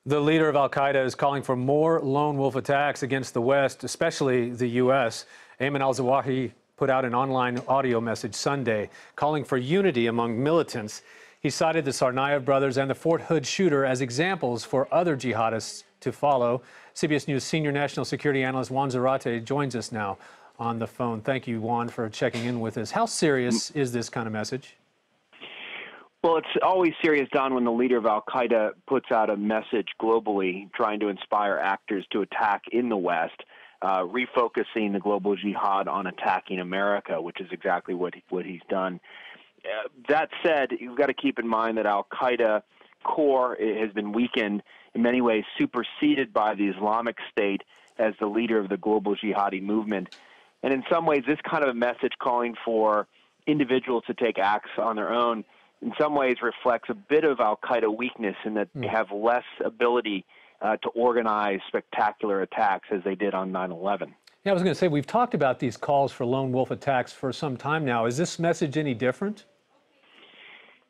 The leader of al-Qaeda is calling for more lone wolf attacks against the West, especially the U.S. Ayman al-Zawahiri put out an online audio message Sunday calling for unity among militants. He cited the Tsarnaev brothers and the Fort Hood shooter as examples for other jihadists to follow. CBS News senior national security analyst Juan Zarate joins us now on the phone. Thank you, Juan, for checking in with us. How serious is this kind of message? Well, it's always serious, Don, when the leader of al-Qaeda puts out a message globally trying to inspire actors to attack in the West, refocusing the global jihad on attacking America, which is exactly what he's done. That said, you've got to keep in mind that al-Qaeda core has been weakened, in many ways superseded by the Islamic State as the leader of the global jihadi movement. And in some ways, this kind of a message calling for individuals to take acts on their own in some ways reflects a bit of al-Qaeda weakness in that they have less ability to organize spectacular attacks as they did on 9/11. Yeah, I was going to say, we've talked about these calls for lone wolf attacks for some time now. Is this message any different?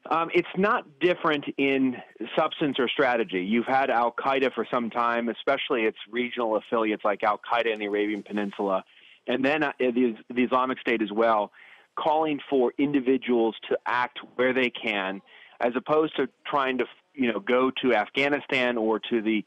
It's not different in substance or strategy. You've had al-Qaeda for some time, especially its regional affiliates like al-Qaeda in the Arabian Peninsula, and then the Islamic State as well, calling for individuals to act where they can, as opposed to trying to, go to Afghanistan or to the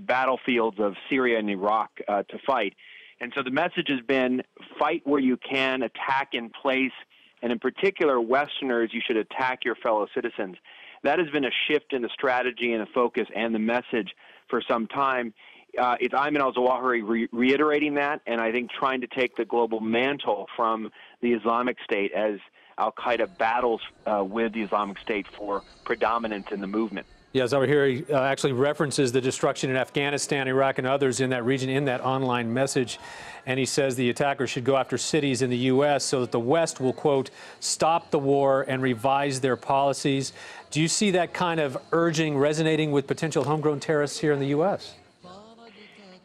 battlefields of Syria and Iraq to fight. And so the message has been fight where you can, attack in place, and in particular, Westerners, you should attack your fellow citizens. That has been a shift in the strategy and the focus and the message for some time. It's Ayman al-Zawahiri reiterating that, and I think trying to take the global mantle from the Islamic State as al-Qaeda battles with the Islamic State for predominance in the movement. Yeah, Zawahiri actually references the destruction in Afghanistan, Iraq, and others in that region in that online message. And he says the attackers should go after cities in the U.S. so that the West will, quote, stop the war and revise their policies. Do you see that kind of urging resonating with potential homegrown terrorists here in the U.S.?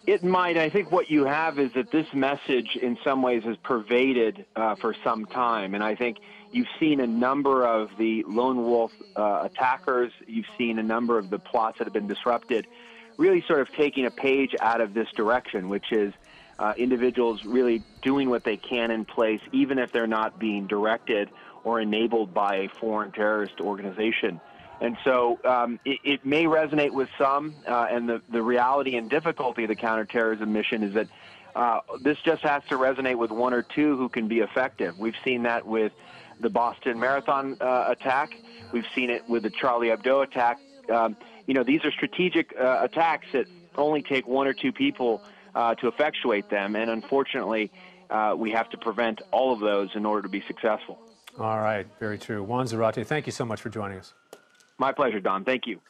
It might. I think what you have is that this message in some ways has pervaded for some time. And I think you've seen a number of the lone wolf attackers, you've seen a number of the plots that have been disrupted, really sort of taking a page out of this direction, which is individuals really doing what they can in place, even if they're not being directed or enabled by a foreign terrorist organization. And so it may resonate with some, and the reality and difficulty of the counterterrorism mission is that this just has to resonate with one or two who can be effective. We've seen that with the Boston Marathon attack. We've seen it with the Charlie Hebdo attack. These are strategic attacks that only take one or two people to effectuate them, and unfortunately, we have to prevent all of those in order to be successful. All right, very true. Juan Zarate, thank you so much for joining us. My pleasure, Don. Thank you.